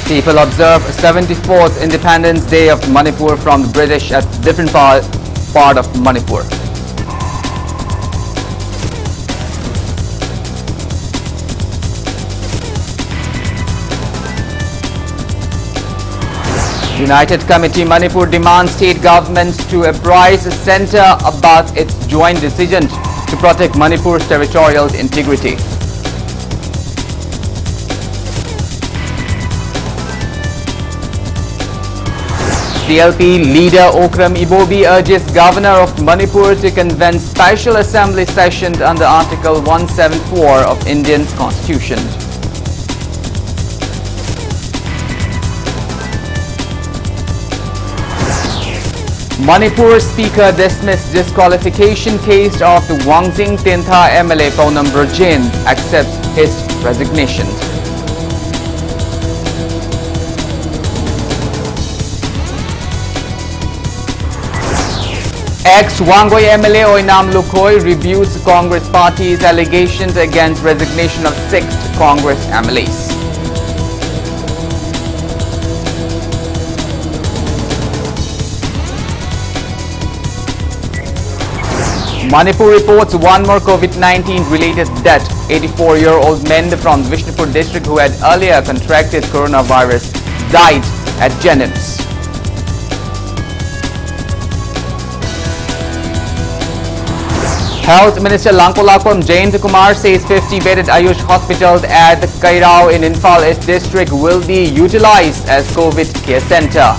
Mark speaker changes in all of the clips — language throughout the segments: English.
Speaker 1: People observe 74th Independence Day of Manipur from the British at different part of Manipur. United Committee Manipur demands state governments to apprise the centre about its joint decision to protect Manipur's territorial integrity. CLP leader Okram Ibobi urges Governor of Manipur to convene special assembly session under Article 174 of Indian Constitution. Manipur Speaker dismissed disqualification case of the Wangzing Tintha MLA Poonam Brajen, accepts his resignation. Ex-Wangoi MLA Oinam Lukhoi rebukes Congress party's allegations against resignation of 6 Congress MLAs. Manipur reports one more COVID-19 related death. 84-year-old man from Vishnupur district who had earlier contracted coronavirus died at Jennings. Health Minister Langkolakon Jayant Kumar says 50-bedded Ayush hospital at Kairao in Imphal East district will be utilized as COVID care center.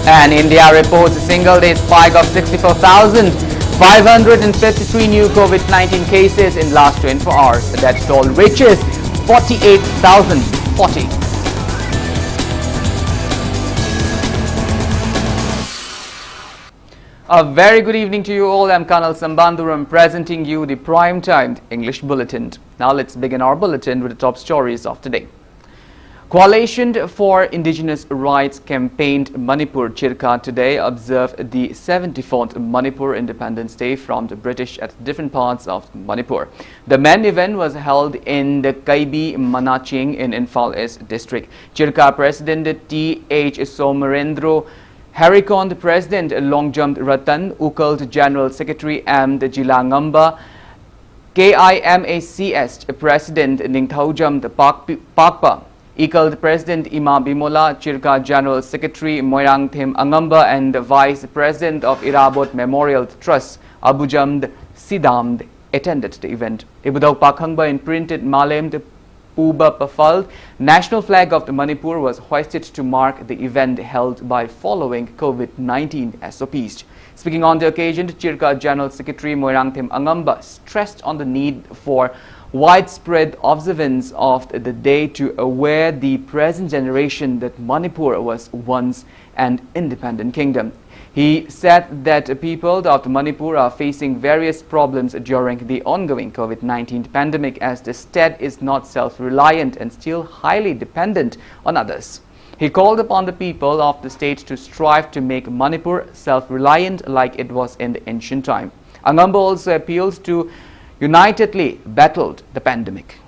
Speaker 1: And India reports a single-day spike of 64,553 new COVID-19 cases in last 24 hours. That toll reaches 48,040. A very good evening to you all. I'm Kanel Shambanduram presenting you the prime-timed English Bulletin. Now let's begin our bulletin with the top stories of today. Coalition for Indigenous Rights campaigned Manipur Chirka today observed the 74th Manipur Independence Day from the British at different parts of Manipur. The main event was held in the Kaibi Manaching in Imphal East district. Chirka President T.H. Somarendro Harikon, the President Longjump Ratan, Ukalt General Secretary M. Jilangamba, KIMACS President Ningthaujam Pakpa, Ikal President Ima Bimola, Chirka General Secretary Moirangthem Angamba and the Vice President of Irabot Memorial Trust Abujamd Sidamd attended the event. Ibudau Pakhangba in printed Malem the Puba Pafal, national flag of the Manipur was hoisted to mark the event held by following COVID-19 SOPs. Speaking on the occasion, Chirka General Secretary Moirangthem Angamba stressed on the need for widespread observance of the day to aware the present generation that Manipur was once an independent kingdom. He said that people of Manipur are facing various problems during the ongoing COVID-19 pandemic as the state is not self-reliant and still highly dependent on others. He called upon the people of the state to strive to make Manipur self-reliant like it was in the ancient time. Angamba also appealed to unitedly battled the pandemic.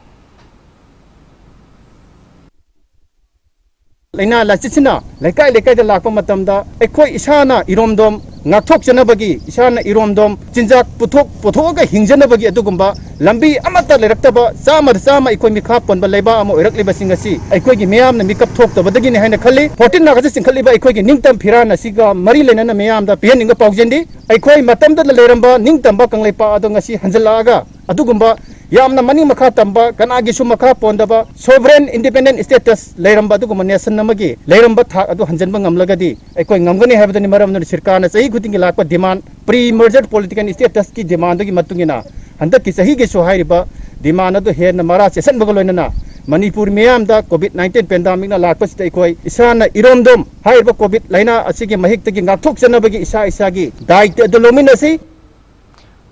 Speaker 2: Laina lachitsina lekai da lakpa matamda ekhoi isana iromdom ngakthok janabagi isana iromdom chinjak puthok hingjanabagi adugumba lambi amata leраktaba chama ekhoi mikha ponba leba amo oirakliba singasi ekhoi gi meyam na mikap thoktabadagi ne haina khalli 14 na gaja singkhaliba ekhoi gi ningtam phirana siga mari lenana meyam da pianinga pawjendi ekhoi matamda leramba ningtamba kanglaipa ado ngasi hanjalaga adugumba yamna mani makha tamba kanagi su makha pondaba sovereign independent status leiramba aduguma nation namagi leiramba thak adu hanjanba ngamlagadi ekhoi ngamgani habadani maramna sirkana sahi khutingi lakpa demand pre merger political status ki demand gi matungina handak ki sahi ge so hairiba demand adu hen mara session bagaloinana Manipur meyam da COVID-19 pandemic na lakpa sita ekhoi isana iromdom hairiba COVID laina asigi mahik tagi ngakthok janabagi isa gi daite adu lominasi.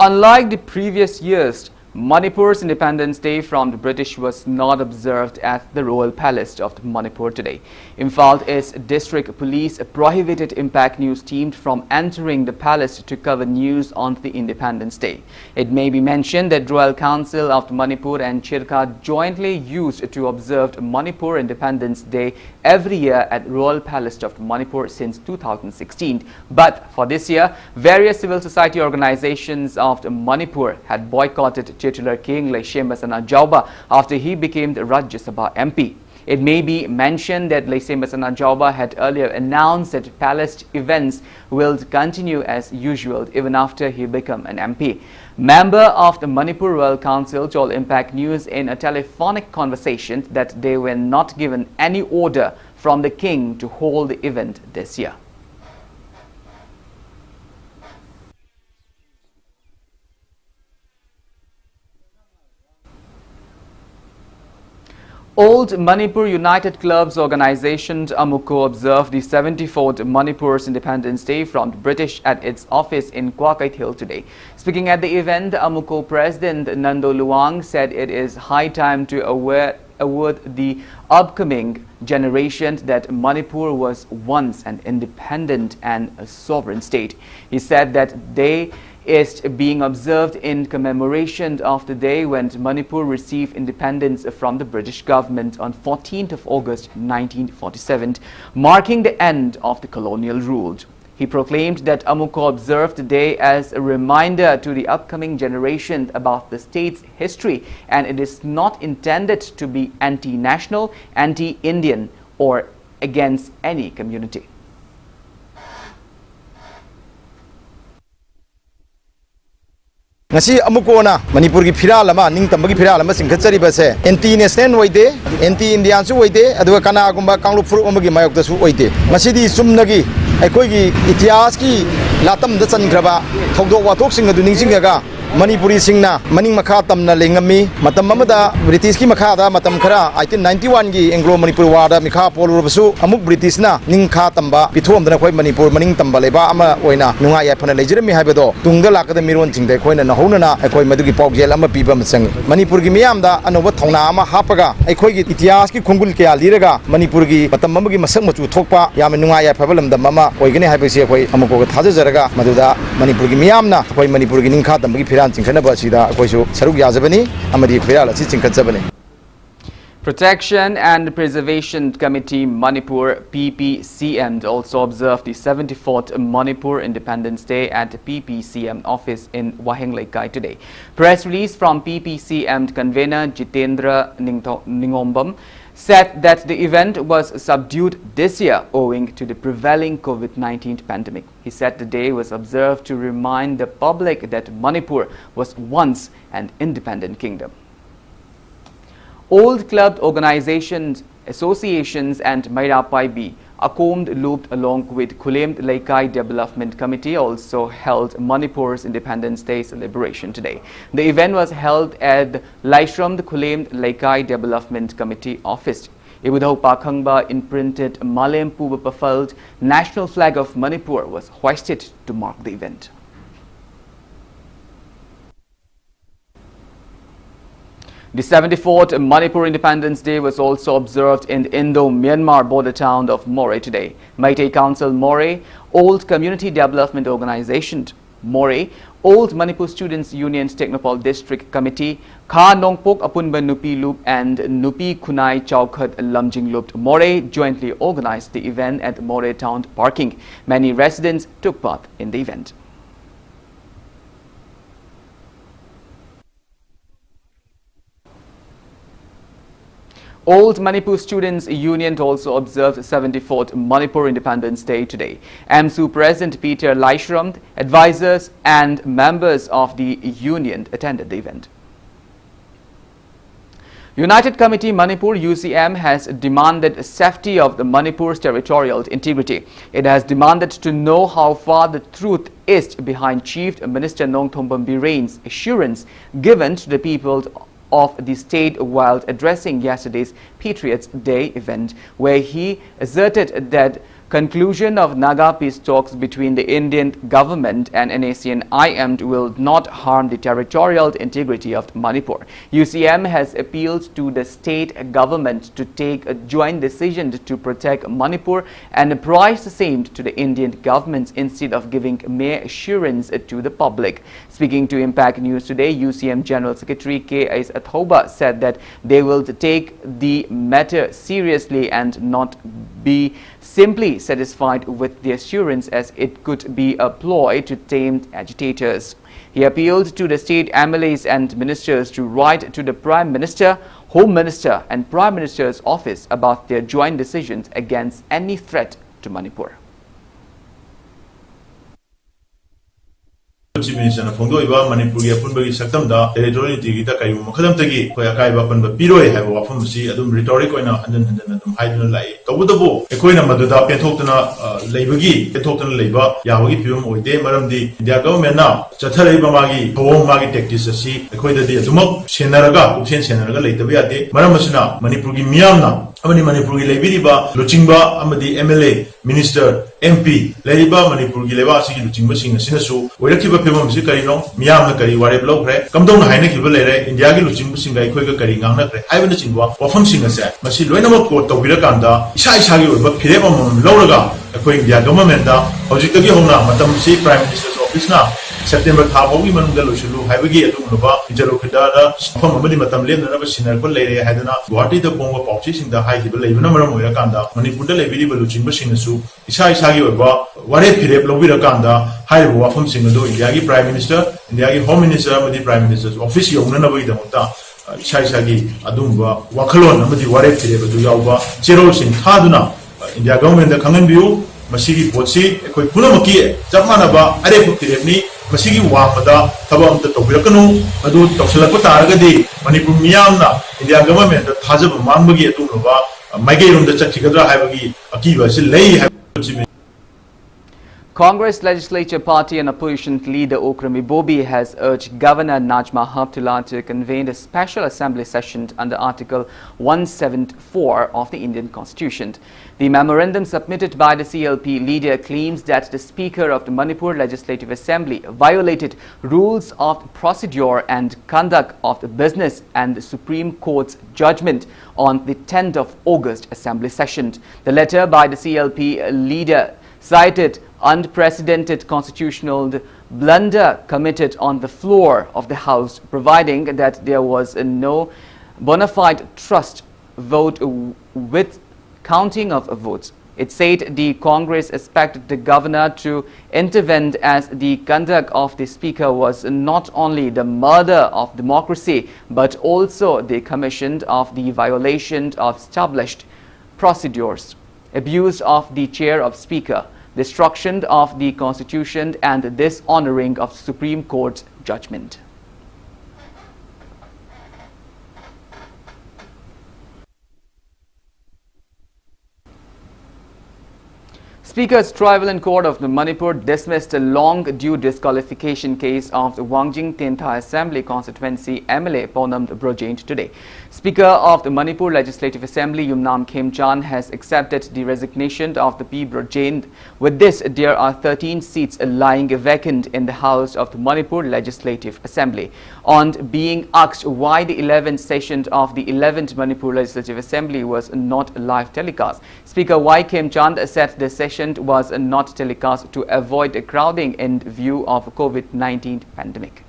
Speaker 1: Unlike the previous years, Manipur's Independence Day from the British was not observed at the Royal Palace of Manipur today. Imphal District Police prohibited Impact News team from entering the palace to cover news on the Independence Day. It may be mentioned that Royal Council of Manipur and Chirka jointly used to observe Manipur Independence Day every year at Royal Palace of Manipur since 2016. But for this year, various civil society organizations of Manipur had boycotted titular King Shambanduram after he became the Rajya Sabha MP. It may be mentioned that Shambanduram had earlier announced that palace events will continue as usual even after he became an MP. Member of the Manipur Royal Council told Impact News in a telephonic conversation that they were not given any order from the king to hold the event this year. Old Manipur United Clubs Organization AMUCO observed the 74th Manipur's Independence Day from the British at its office in Kwakait Hill today. Speaking at the event, AMUCO President Nando Luang said it is high time to award the upcoming generation that Manipur was once an independent and a sovereign state. He said that day is being observed in commemoration of the day when Manipur received independence from the British government on 14th of August 1947, marking the end of the colonial rule. He proclaimed that AMUCO observed the day as a reminder to the upcoming generation about the state's history, and it is not intended to be anti-national, anti-Indian, or against any community.
Speaker 3: Ngasi amuko na Manipur ki phira lama ning tambagi phira lama singkhachari base anti national oide anti indian su oide aduga kana gumba kanglu furu omagi mayok da su oide masidi sumnagi aikoi gi itihas ki latam da changraba thogdo wathok sing adu ningsingaga Manipuri singna maning makha tamna lengami matam amada British ki makha da matam khara 1891 gi Anglo Manipur war da mikha polurbasu amuk British na ningkha tamba pithom dana khoi Manipur maning tamba leba ama oina nunga ya phana lejirami haibado tungda lakada miron chingde khoina na houna na khoi madugi pawjel ama piba machang Manipur gi miyam da anoba thongna ama hapaga khoi gi itihas ki khungul kya liraga Manipur gi matam amagi masak machu thokpa yam nunga ya phabalam da mama oigane haibase khoi amuko ga thaja jaraga maduda Manipur gi miyam na khoi Manipur gi ningkha tamba gi
Speaker 1: Protection and Preservation Committee Manipur PPCM also observed the 74th Manipur Independence Day at the PPCM office in Waheng Laikai today. Press release from PPCM convener Jitendra Ningombam said that the event was subdued this year owing to the prevailing COVID-19 pandemic. He said the day was observed to remind the public that Manipur was once an independent kingdom. Old club organizations, associations and Mairapai B Akomed looped along with Kulemed Laikai Development Committee also held Manipur's Independence Day celebration today. The event was held at Laishram, the Kulemed Laikai Development Committee office. Ibudho Pakhangba imprinted Malem Pubapafald national flag of Manipur was hoisted to mark the event. The 74th Manipur Independence Day was also observed in the Indo-Myanmar border town of Moreh today. Meitei Council Moreh, Old Community Development Organization Moreh, Old Manipur Students Union's Technopol District Committee, Kha Nongpok Apunba Nupi Loop and Nupi Kunai Chowkhat Lamjing Loop Moreh jointly organized the event at Moreh Town Parking. Many residents took part in the event. Old Manipur Students Union also observed 74th Manipur Independence Day today. AMSU President Peter Laishram, advisors and members of the union attended the event. United Committee Manipur UCM has demanded safety of the Manipur's territorial integrity. It has demanded to know how far the truth is behind Chief Minister Nongthombam Biraine's assurance given to the people of the state while addressing yesterday's Patriots Day event, where he asserted that conclusion of Naga peace talks between the Indian government and NACN-IM will not harm the territorial integrity of Manipur. UCM has appealed to the state government to take a joint decision to protect Manipur and apprise the same to the Indian government instead of giving mere assurance to the public. Speaking to Impact News today, UCM General Secretary K.S. Athoba said that they will take the matter seriously and not be simply satisfied with the assurance as it could be a ploy to tame agitators. He appealed to the state MLAs and ministers to write to the Prime Minister, Home Minister and Prime Minister's office about their joint decisions against any threat to Manipur.
Speaker 4: Chief Minister Fondo Iba Manipur Yapunbagi Sakamda, territorial Tigita Kayu Mokadamtagi, Koyakai Bapan Piroi have a Wafumsi, Adum rhetoric on a hundred Hidden Lai. Tawutabo, Equina Maduda, Petotana, Labagi, Petotan Labor, Yawagi Pum, Oide, Madam the government now, Chatare Bamagi, Home Magi Tactis, Equator de Dumok, Senaraga, Upsen Senaraga, later Beate, Maramasana, Manipugi Miana, Amani Manipuri Labiriba, Luchingba, Amadi MLA, Minister, MP, Ladiba, Manipuri Levasi, Luchingba Sing, Sinasu, Whatever people Karino, Miam Kari, whatever low, come down Heineke Valere, India Luchingba Sing, like Quaker Karingana, Ivan the Chingwa, or from Singaset, Masi Luenamo Court of Virakanda, Isai Sagi, but Piremam, Loraga, a Queen Diagamamenda, Ojitagi Hona, Matam C. Prime Minister's Office now. September Tabo, women Galushu, Havagi, Nova, Jalokada, Family Matam Lin, and Sinarco Lady Hadana, Guati the Bongo Pouches in the high table, Number Murakanda, Manipur Levy Luching Bashinasu, Isai Sagi, what a period Lovirakanda, High Wafum Singado, Yagi Prime Minister, and Yagi Home Minister, with the Prime Minister's office, Yonava Damota, Isai Sagi, Adumba, Wakalon, Namadi Ware Period to Yauba, Cheros in Kaduna, in their government, the Kangan view, Masigi Potsi, Punamaki, Jamanaba, Arepu Piremni. Masigi Wamada, Tabam the Tobirakanu, Adu Toxalakota, Manipur Miamna, India government, the Tazab Mambagi Atunova, Magayum the Chachikadra Havagi, Akiva, Silay.
Speaker 1: Congress Legislature Party and Opposition Leader Okrami Bobi has urged Governor Najma Heptullah to convene a special assembly session under Article 174 of the Indian Constitution. The memorandum submitted by the CLP leader claims that the Speaker of the Manipur Legislative Assembly violated rules of procedure and conduct of the business and the Supreme Court's judgment on the 10th of August Assembly session. The letter by the CLP leader cited unprecedented constitutional blunder committed on the floor of the House, providing that there was no bona fide trust vote with counting of votes. It said the Congress expected the governor to intervene as the conduct of the Speaker was not only the murder of democracy but also the commission of the violation of established procedures, abuse of the chair of Speaker, destruction of the Constitution and dishonoring of Supreme Court judgment. Speaker's Tribunal Court of the Manipur dismissed a long-due disqualification case of the Wangjing Tentha Assembly Constituency MLA Ponam Brojain today. Speaker of the Manipur Legislative Assembly Yumnam Khemchan has accepted the resignation of the P. Brojain. With this, there are 13 seats lying vacant in the House of the Manipur Legislative Assembly. On being asked why the 11th session of the 11th Manipur Legislative Assembly was not live telecast, Speaker Y. Khemchan said the session was not telecast to avoid a crowding in view of COVID-19 pandemic.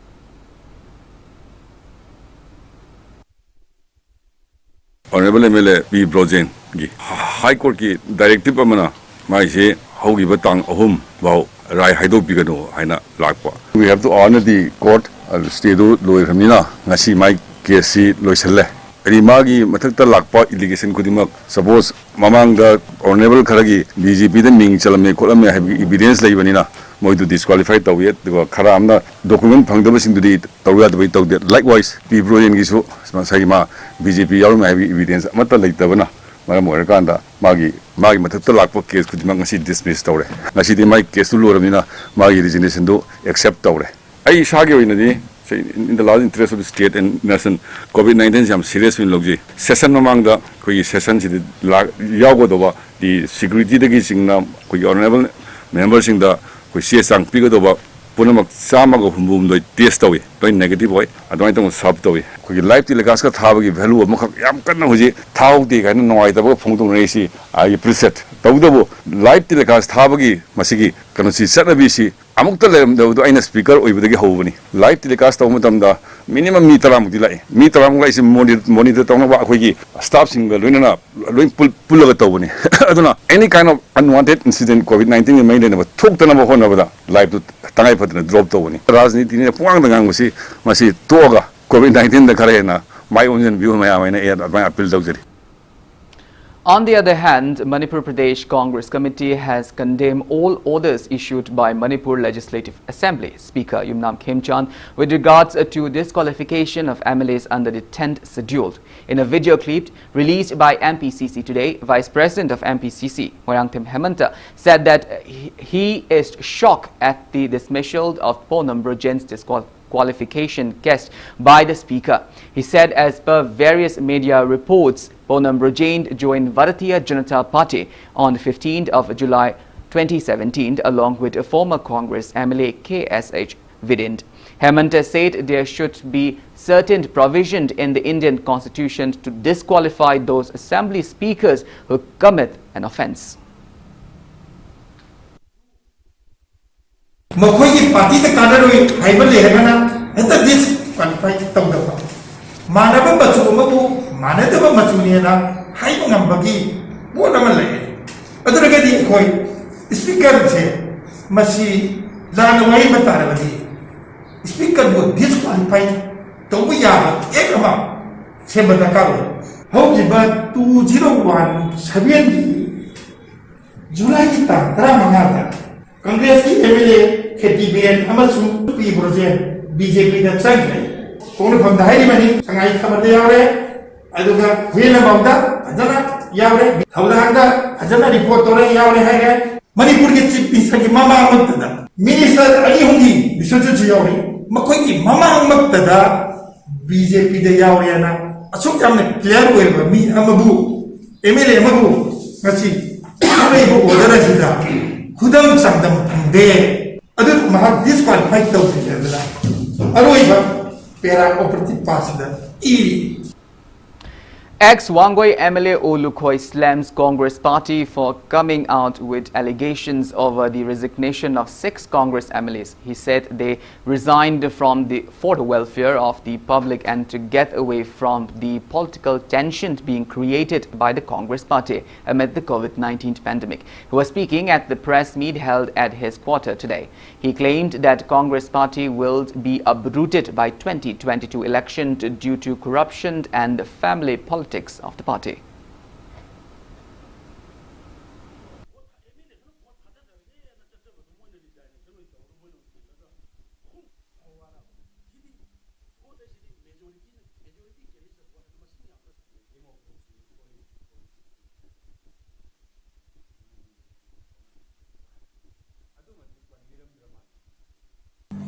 Speaker 5: Honorable MLA P. Brojain, High Court ki directive amana mai se hogi batang ahum bao rai haido bigano aina lakpa. We have to honor the court stay do loy ramina ngasi mai case loiselle. Rimagi mathakta lakpa allegation kudimak suppose mamang the honorable kharagi BJP the ming chalame kolame have evidence laibanina moi to disqualify tawet the kharamna document phangdaba sing di tawya the tawde likewise P. Brojain gisu saima BJP yarum have evidence mata laitabana maram orakanda magi mathakta lakpa case kudimak ngasi dismiss tawre ngasi di mai case lu ramina magi resignation do accept tawre ai sage oina di say in the large interest of the state and nation COVID-19 jam serious in logji session mamangda koi session si yago doba the security de gi singna koi honorable members in the koi csang pigo doba punamak sama go humum doi test tawi doi negative boy adoi tong sub tawi koi life telecast ka thabagi value amakak yam kanna hoji thau ti kan noi da phongtong rei si I preset tawdabo live telecast thabagi masigi kanu si sanabi si amukta lem do aina speaker oibudagi hobani live telecast taw matamda minimum mi taram dilai mi taram ga is monitor tawna ba khoi gi staff single loina loin pullaga tawbani aduna any kind of unwanted incident COVID-19 mai le na thok tana ba hona ba live to tangai patna drop tawbani rajniti ni puang da ngang si masi toga COVID-19 da khare na my own view mai amaina air appeal dawjari.
Speaker 1: On the other hand, Manipur Pradesh Congress Committee has condemned all orders issued by Manipur Legislative Assembly Speaker Yumnam Khemchand with regards to disqualification of MLAs under the 10th schedule. In a video clip released by MPCC today, Vice President of MPCC, Moirangthim Hemanta, said that he is shocked at the dismissal of Ponam Brojen's disqualification cast by the Speaker. He said as per various media reports, Ponam Brojen joined Bharatiya Janata Party on 15th of July 2017 along with a former Congress MLA KSH Vidint. Hemanta said there should be certain provisions in the Indian Constitution to disqualify those assembly speakers who commit an offence.
Speaker 6: Makoy party the Kanel Hibel Hemana and the disqualified Tongaba. Manaba Batu Manadaba Matuniana, Haibangam Bagi, Bonamalay. Other Koi, Speaker say, Masi Lanaway Mataravadi. Speaker would disqualify Tobuya, Ekama, Sebatakawa. However, 201 70 July Tramangata. Congress MLA KTBN Amasu P. Brojen BJP that Sankai. Only from the Harimani, Sangai Kamadayare, Aduga, Vina Bauda, Adana, Yare, Haudahanda, Adana report to Yare, Manipur gets Pisaki Mama Matada. Minister Ayundi, Bishoju Yori, Makoki, Mama Matada, BJP the Yariana, Asukam, clear waiver, me, Amabu, MLA Mabu, Nasi, Amabu, Odara, Kudam Sandam, there. Other Mahab disqualified the Aroiva.
Speaker 1: Ex-Wangoi MLA Olukhoi slams Congress party for coming out with allegations over the resignation of 6 Congress MLAs. He said they resigned for the welfare of the public and to get away from the political tension being created by the Congress party amid the COVID-19 pandemic. He was speaking at the press meet held at his quarter today. He claimed that Congress party will be uprooted by 2022 election due to corruption and family politics of the party.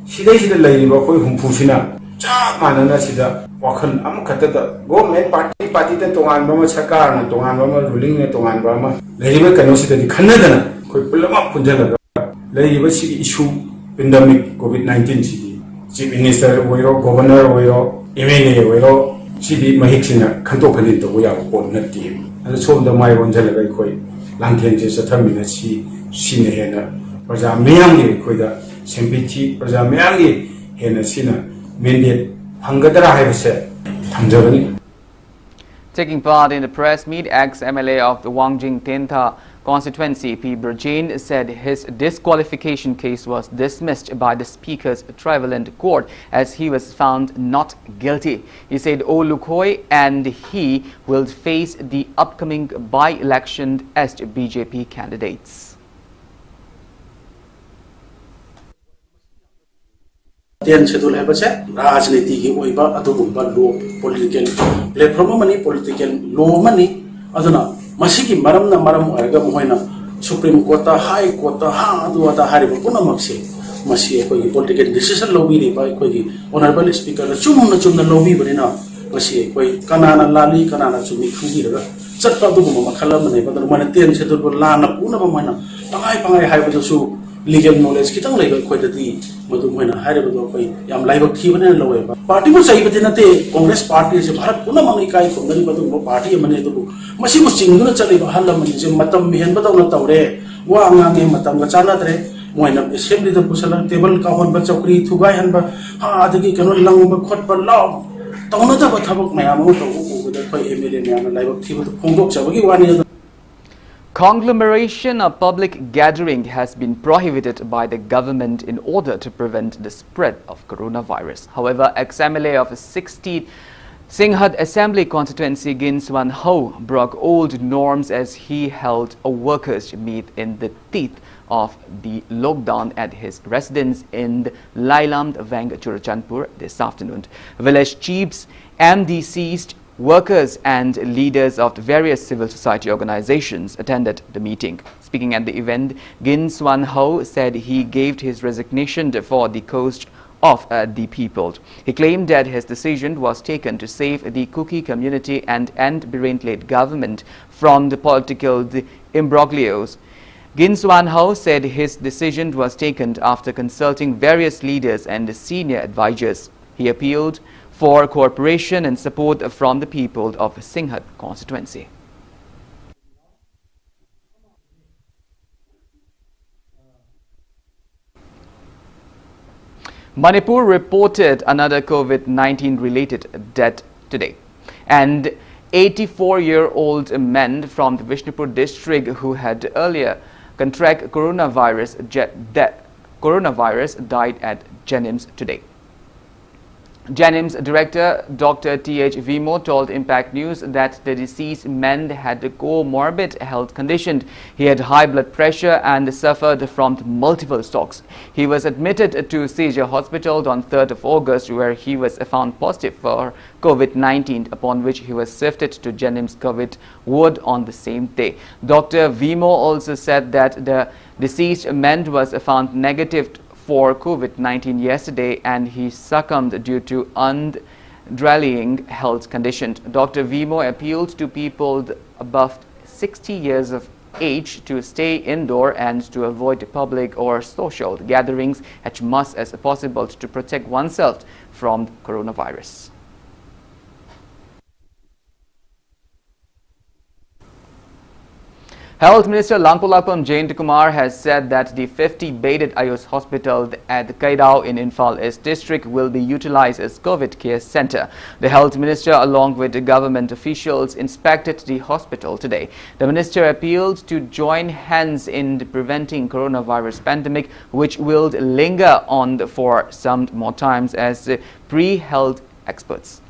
Speaker 7: Sida laiba koi humphusina cha manana sida wakhan am khatata government party ta tongan bama sarkar na tongan bama ruling na tongan bama laiba kano sida di khanadana koi pulama punjala laiba si issue pandemic COVID-19 sidi chief minister oiro governor oiro MLA oiro sidi mahiksina khanto khanin to ya ko natti adu somda mai bonjala gai koi langthen je sathamina sine hena praja miyam ge koida Sempiti Prajamayagi Henasina Mindit Hangadara Havese Tamjavani.
Speaker 1: Taking part in the press meet, ex-MLA of the Wangjing Tentha constituency, P. Brojen, said his disqualification case was dismissed by the Speaker's Trivalent Court as he was found not guilty. He said Olukhoi and he will face the upcoming by-election as BJP candidates.
Speaker 8: Ten schedule have a set, Rajniti, Oiba, Adugumba, law, political platform money, political law money, Aduna, Masiki, Maram, Maram, Arga Moina, Supreme Court, High Court, Duata Haribo, Punamaxi, masi ko gi political decision lobi ni ba ko gi honorable speaker na chumna lobi bani na masi ko kanana lali kanana chumi khugi ra chat pa du ma khala mane ba mana ten se dur la na puna ba mana pangai hai ba su legal knowledge kitang lai ko dati madu mana hai ba do ko yam lai ba thi bane lowe ba party bu sai ba te congress party se bharat puna mangi kai ko ngani ba du party mane du masi bu chinguna chali ba halla mane se matam bihen ba na tawre wa angange matam ga chana dre moina assembly da pusala table ka hon ba chokri thugai han ba ha adagi kano lang ba khot ba law tawna da ba thabak mayam mo to ko da ko emele mayam lai ba thi ba phongdok chabagi wani
Speaker 1: Conglomeration of public gathering has been prohibited by the government in order to prevent the spread of coronavirus. However, ex-MLA of 16 Singhat Assembly constituency Ginswan Ho broke old norms as he held a workers' meet in the teeth of the lockdown at his residence in Lailam, Vang, Churachandpur this afternoon. Village chiefs and deceased workers and leaders of various civil society organizations attended the meeting. Speaking at the event, Ginswan Ho said he gave his resignation for the coast of the people. He claimed that his decision was taken to save the Kuki community and end Birent-led government from the political imbroglios. Ginswan Ho said his decision was taken after consulting various leaders and senior advisors. He appealed for cooperation and support from the people of Singhat constituency. Manipur reported another COVID-19 related death today. And 84-year-old man from the Vishnupur district who had earlier contracted coronavirus died at Janims today. Janims director Dr. T.H. Vimo told Impact News that the deceased man had a comorbid health condition. He had high blood pressure and suffered from multiple strokes. He was admitted to Seizure Hospital on 3rd of August where he was found positive for COVID-19, upon which he was shifted to Janims COVID ward on the same day. Dr. Vimo also said that the deceased man was found negative for COVID-19 yesterday and he succumbed due to underlying health condition. Dr. Vimo appealed to people above 60 years of age to stay indoor and to avoid public or social gatherings as much as possible to protect oneself from coronavirus. Health Minister Langpulakpam Jain Kumar has said that the 50 bedded Ayush hospital at Kaidao in Imphal East district will be utilized as COVID care center. The Health Minister along with the government officials inspected the hospital today. The minister appealed to join hands in preventing coronavirus pandemic, which will linger on for some more times as pre-health experts.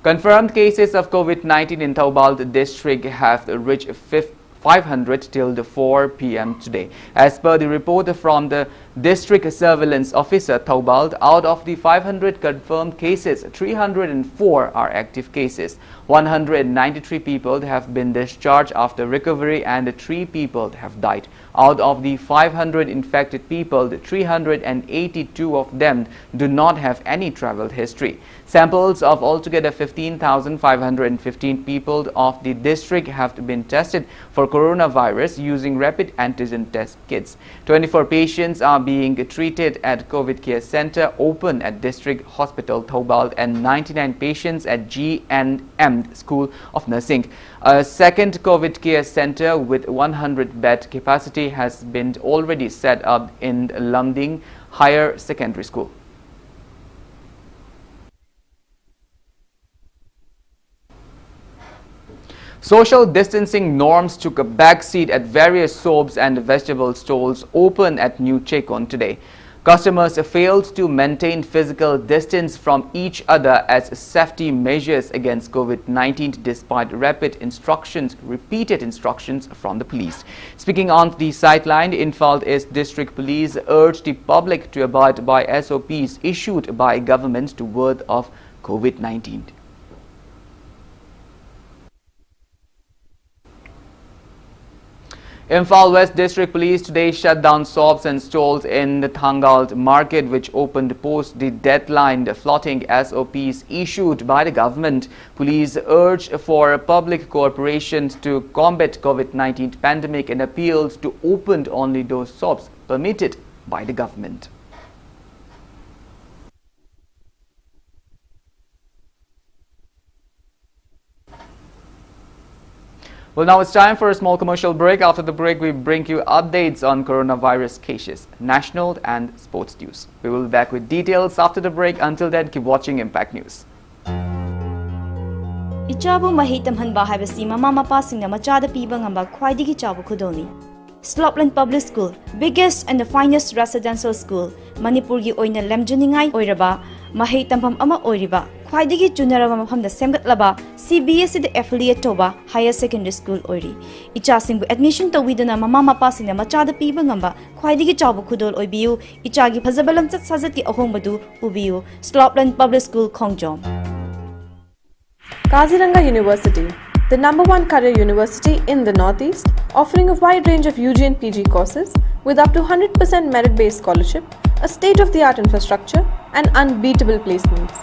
Speaker 1: Confirmed cases of COVID-19 in Taubal district have reached 500 till the 4 p.m. today. As per the report from the District Surveillance Officer Taubal, out of the 500 confirmed cases, 304 are active cases. 193 people have been discharged after recovery and 3 people have died. Out of the 500 infected people, 382 of them do not have any travel history. Samples of altogether 15,515 people of the district have been tested for coronavirus using rapid antigen test kits. 24 patients are being treated at COVID Care Center open at District Hospital Taubal and 99 patients at G&M School of Nursing. A second COVID Care Center with 100 bed capacity has been already set up in Lumding Higher Secondary School. Social distancing norms took a backseat at various soaps and vegetable stalls open at New Chekon today. Customers failed to maintain physical distance from each other as safety measures against COVID-19 despite repeated instructions from the police. Speaking on the sideline, Imphal East District Police urged the public to abide by SOPs issued by government to ward off COVID-19. Imphal West District Police today shut down shops and stalls in the Thangal market, which opened post the deadline, flouting SOPs issued by the government. Police urged for public cooperation to combat COVID-19 pandemic and appealed to open only those shops permitted by the government. Well, now it's time for a small commercial break. After the break, we bring you updates on coronavirus cases, national and sports news. We will be back with details after the break. Until then, keep watching Impact News.
Speaker 9: Ichabu mahitam hanba haibasi mama mapa singna machada piba ngamba khwaidigi chabu khudoni. Slopland Public School, biggest and the finest residential school, Manipur gi oina lemjaningai oiraba, mahei tampam ama oiriba, khwaidigi junaraba mafamda semgatlaba, CBSE the affiliate toba higher secondary school oiri. Icha singbu admission tawidana mama mapa singna machada piba ngamba khwaidigi chabu khudol oibiu, ichagi phazabalam chat sajat ki ahongbadu ubiu, Slopland Public School Khongjom.
Speaker 10: Kaziranga University, the #1 career university in the Northeast, offering a wide range of UG and PG courses with up to 100% merit-based scholarship, a state-of-the-art infrastructure, and unbeatable placements.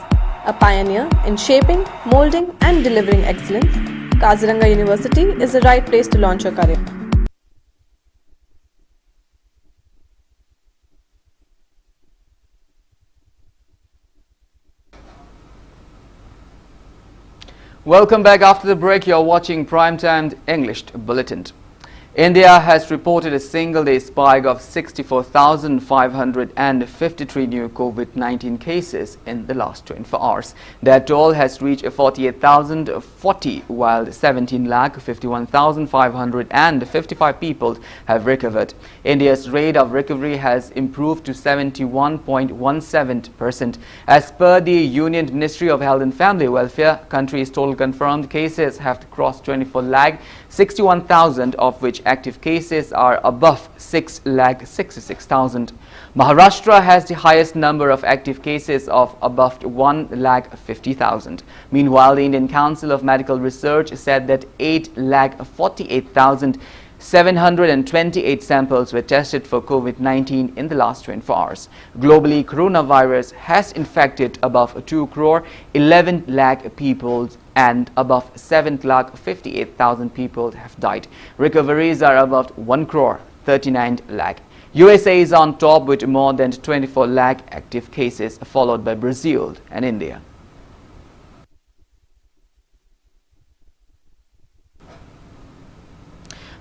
Speaker 10: A pioneer in shaping, molding, and delivering excellence, Kaziranga University is the right place to launch your career.
Speaker 1: Welcome back. After the break, you're watching Primetime English Bulletin. India has reported a single-day spike of 64,553 new COVID-19 cases in the last 24 hours. That toll has reached 48,040, while 17,51,555 people have recovered. India's rate of recovery has improved to 71.17%. As per the Union Ministry of Health and Family Welfare, country's total confirmed cases have crossed 24 lakh 61,000, of which active cases are above 6,66,000. Maharashtra has the highest number of active cases of above 1,50,000. Meanwhile, the Indian Council of Medical Research said that 8,48,728 samples were tested for COVID-19 in the last 24 hours. Globally, coronavirus has infected above 2 crore 11 lakh people and above 7,58,000 people have died. Recoveries are above 1 crore 39 lakh. USA is on top with more than 24 lakh active cases, followed by Brazil and India.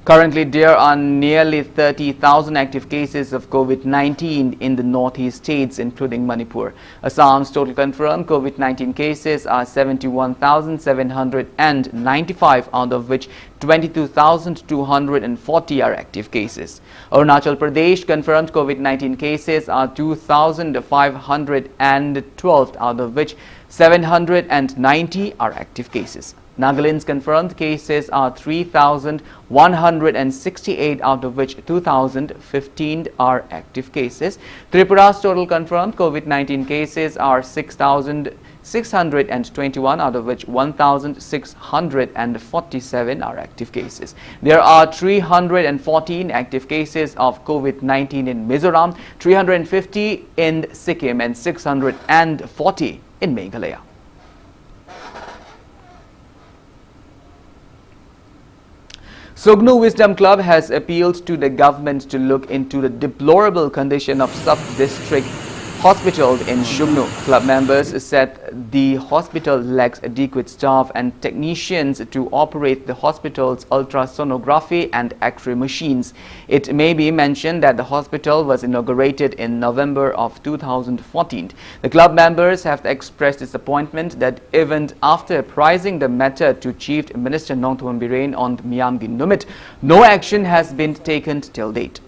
Speaker 1: Currently, there are nearly 30,000 active cases of COVID-19 in the northeast states, including Manipur. Assam's total confirmed COVID-19 cases are 71,795, out of which 22,240 are active cases. Arunachal Pradesh confirmed COVID-19 cases are 2,512, out of which 790 are active cases. Nagaland's confirmed cases are 3,168, out of which 2,015 are active cases. Tripura's total confirmed COVID-19 cases are 6,621, out of which 1,647 are active cases. There are 314 active cases of COVID-19 in Mizoram, 350 in Sikkim, and 640 in Meghalaya. Sognu Wisdom Club has appealed to the government to look into the deplorable condition of sub-district hospital in Sugnu. Club members said the hospital lacks adequate staff and technicians to operate the hospital's ultrasonography and X-ray machines. It may be mentioned that the hospital was inaugurated in November of 2014. The club members have expressed disappointment that even after apprising the matter to Chief Minister Nongthoon Biren on Miyamgi Numit, no action has been taken till date.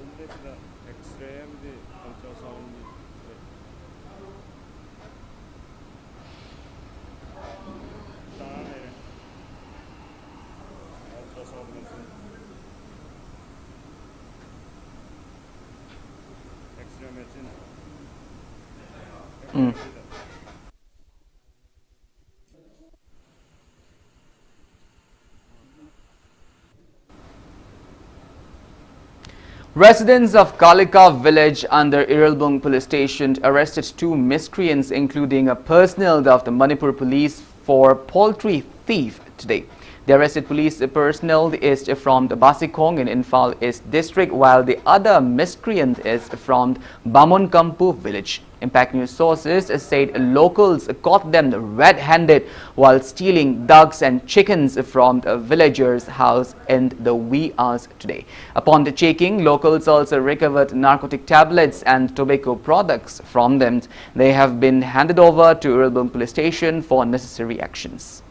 Speaker 1: Residents of Kalika village under Iralbung police station arrested 2 miscreants, including a personnel of the Manipur police for poultry thief today. The arrested police personnel is from the Basikong in Infal East district, while the other miscreant is from Bamonkampu village. Impact News sources said locals caught them red-handed while stealing ducks and chickens from the villagers' house in the wee hours today. Upon the checking, locals also recovered narcotic tablets and tobacco products from them. They have been handed over to Iralbung police station for necessary actions.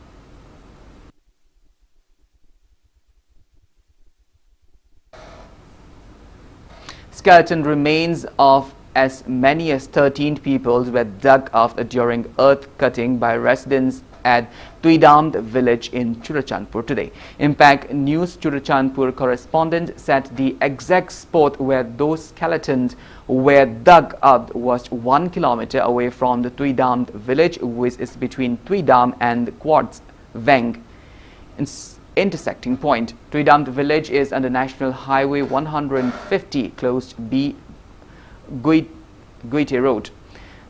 Speaker 1: Skeleton remains of as many as 13 people were dug up during earth cutting by residents at Tuidam village in Churachandpur today. Impact News Churachandpur correspondent said the exact spot where those skeletons were dug up was 1 kilometer away from the Tuidam village, which is between Tuidam and Quartz Veng intersecting point. Tuidam village is on the National Highway 150 close to B Guite Road.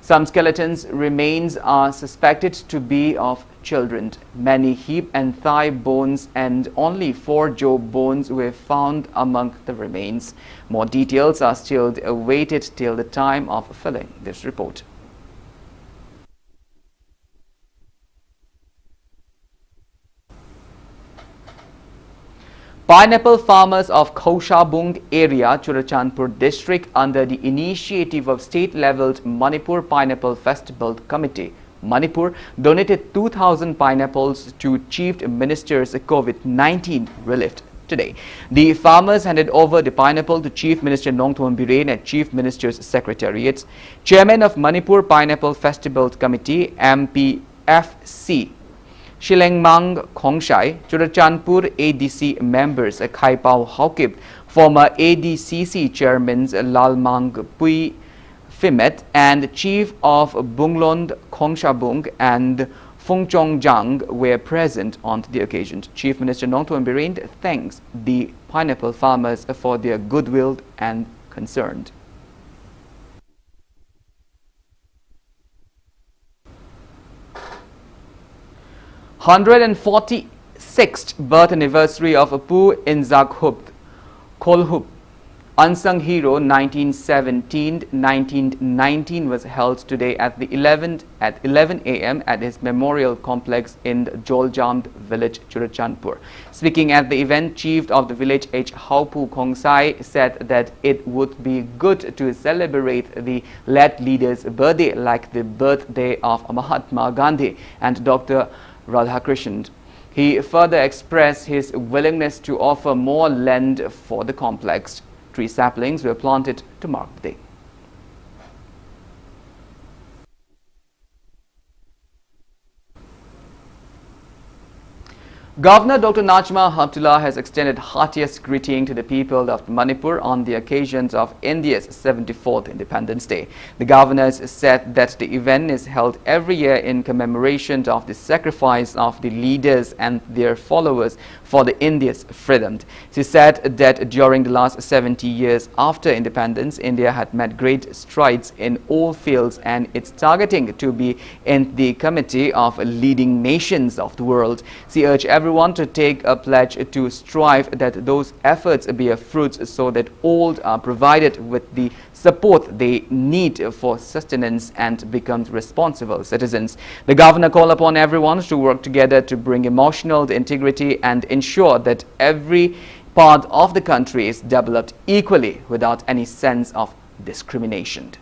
Speaker 1: Some skeletons remains are suspected to be of children. Many hip and thigh bones and only 4 jaw bones were found among the remains. More details are still awaited till the time of filling this report. Pineapple farmers of Khoshabung area, Churachandpur district, under the initiative of state-level Manipur Pineapple Festival Committee, Manipur, donated 2,000 pineapples to Chief Minister's COVID-19 relief today. The farmers handed over the pineapple to Chief Minister Nongthoam Biren at Chief Minister's Secretariat. Chairman of Manipur Pineapple Festival Committee, MPFC, Shilengmang Khongshai, Churachandpur ADC members Khaipao Haukip, former ADCC chairmen Lalmang Pui Fimet, and Chief of Bunglond Khongshabung and Phongchongjang were present on the occasion. Chief Minister Nongthoam Biren thanks the pineapple farmers for their goodwill and concern. 146th birth anniversary of Apu Inzaghup Kolhup, unsung hero 1917-1919 was held today at 11 a.m. at his memorial complex in Joljam village, Churachandpur. Speaking at the event, Chief of the village H. Haupu Khongsai said that it would be good to celebrate the late leader's birthday like the birthday of Mahatma Gandhi and Dr. Radhakrishnan. He further expressed his willingness to offer more land for the complex. 3 saplings were planted to mark the day. Governor Dr. Najma Heptullah has extended heartiest greeting to the people of Manipur on the occasions of India's 74th Independence Day. The governor said that the event is held every year in commemoration of the sacrifice of the leaders and their followers for the India's freedom. She said that during the last 70 years after independence, India had made great strides in all fields and it's targeting to be in the committee of leading nations of the world. She urged everyone to take a pledge to strive that those efforts bear fruits so that all are provided with the support they need for sustenance and become responsible citizens. The governor called upon everyone to work together to bring emotional integrity and ensure that every part of the country is developed equally without any sense of discrimination.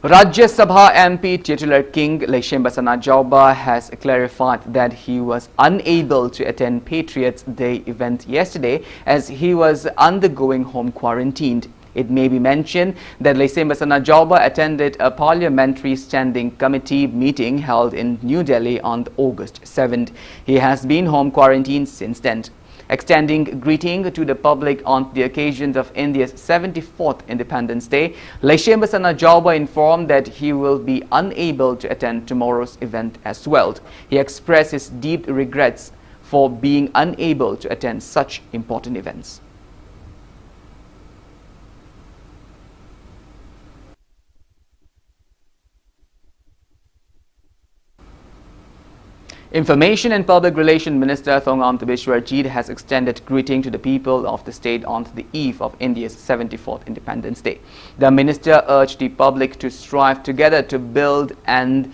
Speaker 1: Rajya Sabha MP titular King Shambanduram has clarified that he was unable to attend Patriots Day event yesterday as he was undergoing home quarantine. It may be mentioned that Shambanduram attended a parliamentary standing committee meeting held in New Delhi on August 7th. He has been home quarantined since then. Extending greeting to the public on the occasion of India's 74th Independence Day, Leishembasana Jauba informed that he will be unable to attend tomorrow's event as well. He expressed his deep regrets for being unable to attend such important events. Information and Public Relations Minister Thongam Tabishwarjit has extended greeting to the people of the state on the eve of India's 74th Independence Day. The minister urged the public to strive together to build an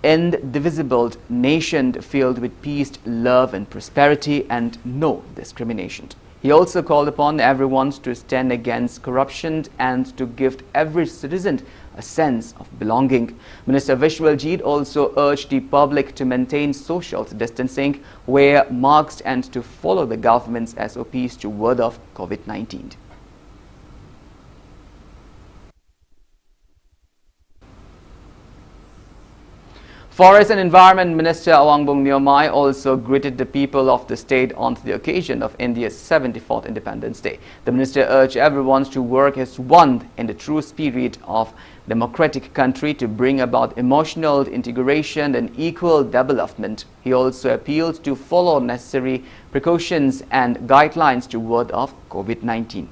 Speaker 1: indivisible nation filled with peace, love and prosperity and no discrimination. He also called upon everyone to stand against corruption and to give every citizen a sense of belonging. Minister Vishwaljit also urged the public to maintain social distancing, wear masks and to follow the government's SOPs to ward off COVID-19. Forest and Environment Minister Awangbong Nyomai also greeted the people of the state on the occasion of India's 74th Independence Day. The minister urged everyone to work as one in the true spirit of democratic country to bring about emotional integration and equal development. He also appealed to follow necessary precautions and guidelines to ward off COVID-19.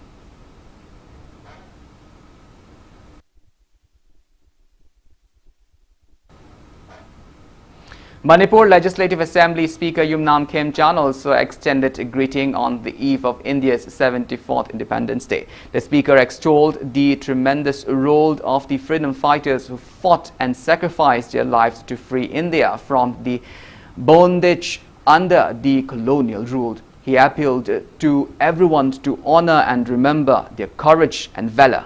Speaker 1: Manipur Legislative Assembly Speaker Yumnam Khemchan also extended a greeting on the eve of India's 74th Independence Day. The speaker extolled the tremendous role of the freedom fighters who fought and sacrificed their lives to free India from the bondage under the colonial rule. He appealed to everyone to honor and remember their courage and valor.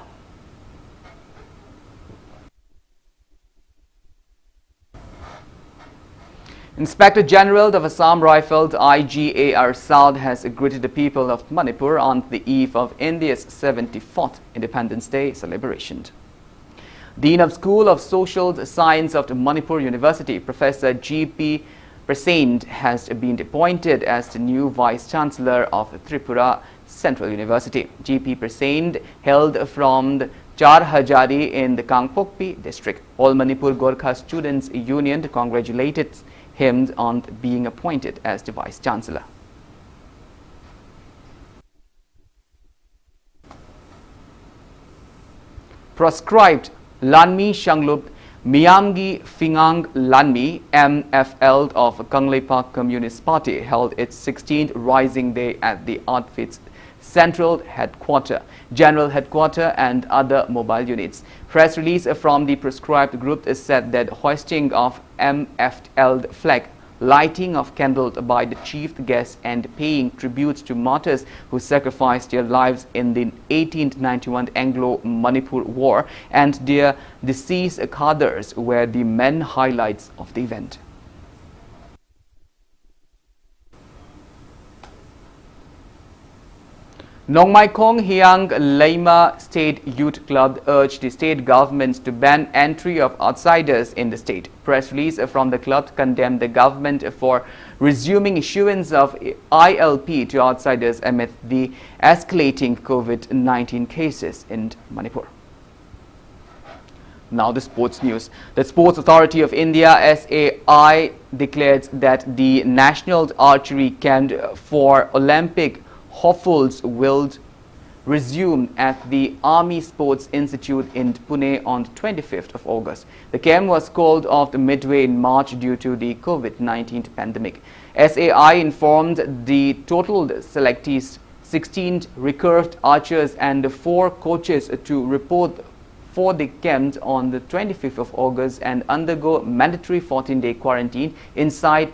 Speaker 1: Inspector General of Assam Rifles IGAR South has greeted the people of Manipur on the eve of India's 74th Independence Day celebration. Dean of School of Social Science of Manipur University, Professor G.P. Prasened, has been appointed as the new Vice-Chancellor of Tripura Central University. G.P. Prasened hailed from the Char Hajari in the Kangpokpi district. All Manipur Gorkha Students Union congratulated him on being appointed as the Vice-Chancellor. Proscribed Lanmi Shanglup Miyamgi Fingang Lanmi MFL of Kangleipak Communist Party held its 16th Rising Day at the outfit's Central Headquarters, General Headquarters and other mobile units. Press release from the proscribed group said that hoisting of MFL flag, lighting of candles by the chief guest and paying tributes to martyrs who sacrificed their lives in the 1891 Anglo-Manipur War and their deceased cadres were the main highlights of the event. Nongmai Kong Hiang Laima State Youth Club urged the state governments to ban entry of outsiders in the state. Press release from the club condemned the government for resuming issuance of ILP to outsiders amid the escalating COVID-19 cases in Manipur. Now the sports news. The Sports Authority of India SAI declared that the National Archery Camp for Olympic hopefuls will resume at the Army Sports Institute in Pune on 25th of August. The camp was called off midway in March due to the COVID-19 pandemic. SAI informed the total selectees, 16 recurved archers and 4 coaches to report for the camp on the 25th of August and undergo mandatory 14-day quarantine inside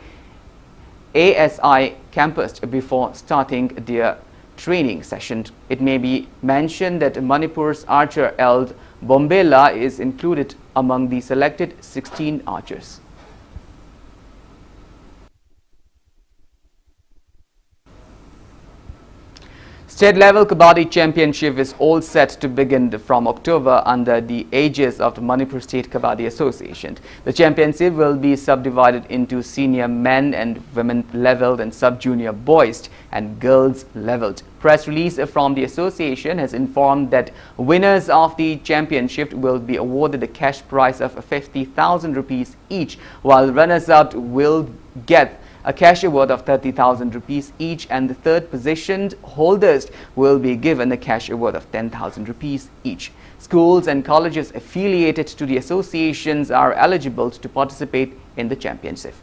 Speaker 1: ASI campus before starting their training session. It may be mentioned that Manipur's archer Eld Bombela is included among the selected 16 archers. State level Kabaddi Championship is all set to begin from October under the aegis of the Manipur State Kabaddi Association. The championship will be subdivided into senior men and women leveled and sub-junior boys and girls leveled. Press release from the association has informed that winners of the championship will be awarded a cash prize of 50,000 rupees each, while runners-up will get a cash award of 30,000 rupees each, and the third positioned holders will be given a cash award of 10,000 rupees each. Schools and colleges affiliated to the associations are eligible to participate in the championship.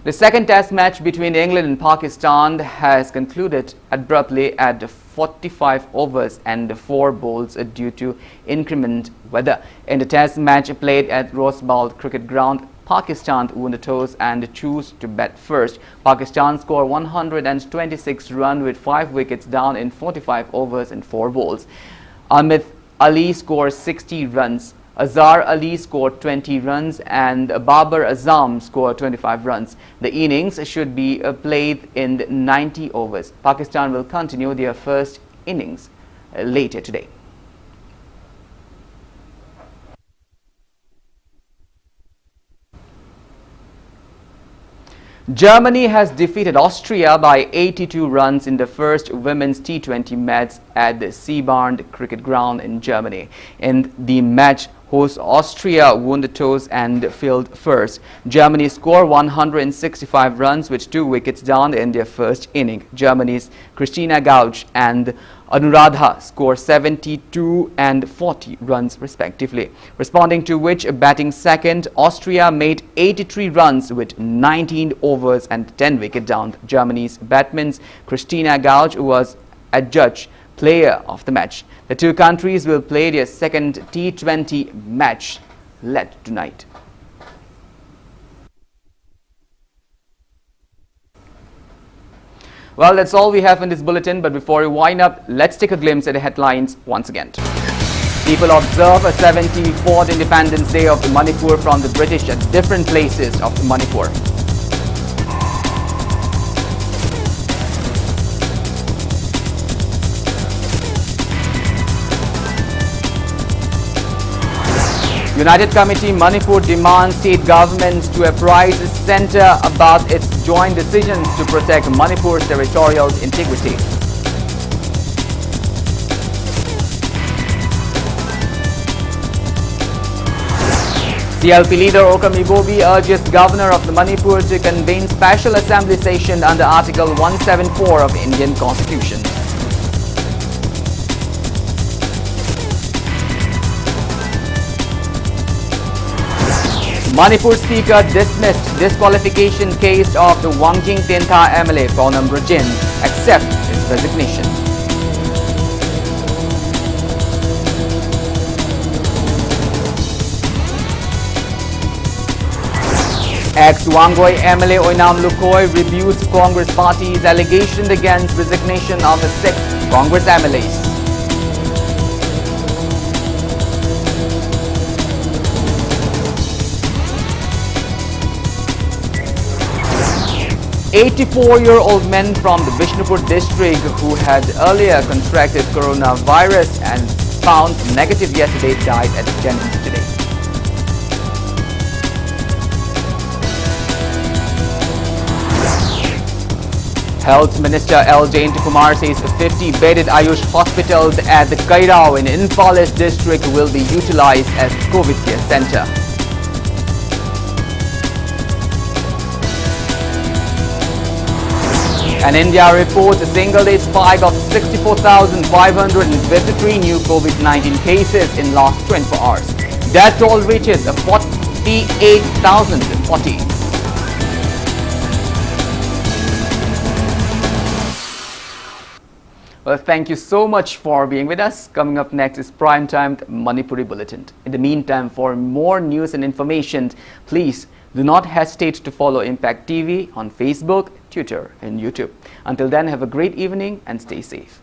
Speaker 1: The second test match between England and Pakistan has concluded abruptly at 45 overs and 4 balls due to inclement weather. In the test match played at Roseball Cricket Ground, Pakistan won the toss and chose to bat first. Pakistan scored 126 runs with 5 wickets down in 45 overs and 4 balls. Amit Ali scored 60 runs. Azhar Ali scored 20 runs and Babar Azam scored 25 runs. The innings should be played in 90 overs. Pakistan will continue their first innings later today. Germany has defeated Austria by 82 runs in the first women's T20 match at the Shambanduram Cricket Ground in Germany. In the match, host Austria won the toss and fielded first. Germany scored 165 runs with 2 wickets down in their first inning. Germany's Christina Gauch and Anuradha scored 72 and 40 runs respectively. Responding to which, batting second, Austria made 83 runs with 19 overs and 10 wicket down. Germany's batsman Christina Gauch was adjudged player of the match. The two countries will play their second T20 match late tonight. Well, that's all we have in this bulletin, but before we wind up, let's take a glimpse at the headlines once again. People observe a 74th Independence Day of Manipur from the British at different places of Manipur. United Committee Manipur demands state governments to apprise the centre about its joint decisions to protect Manipur's territorial integrity. CLP leader Okam Ibobi urges Governor of the Manipur to convene special assembly session under Article 174 of Indian Constitution. Manipur Speaker dismissed disqualification case of the Wangjing Tentha MLA Paunam Rajin, accept his resignation. Ex-Wangoi MLA Oinam Lukoi rebukes Congress Party's allegation against resignation of the 6 Congress MLAs. An 84-year-old man from the Bishnupur district who had earlier contracted coronavirus and found negative yesterday died at Jennings today. Health Minister L. Jayantikumar says 50-bedded Ayush hospitals at the Kairao in Imphal district will be utilized as COVID care center. And India reports a single-day spike of 64,553 new COVID-19 cases in last 24 hours. Death toll reaches 48,040. Well, thank you so much for being with us. Coming up next is Primetime Manipuri Bulletin. In the meantime, for more news and information, please do not hesitate to follow Impact TV on Facebook, Twitter and YouTube. Until then, have a great evening and stay safe.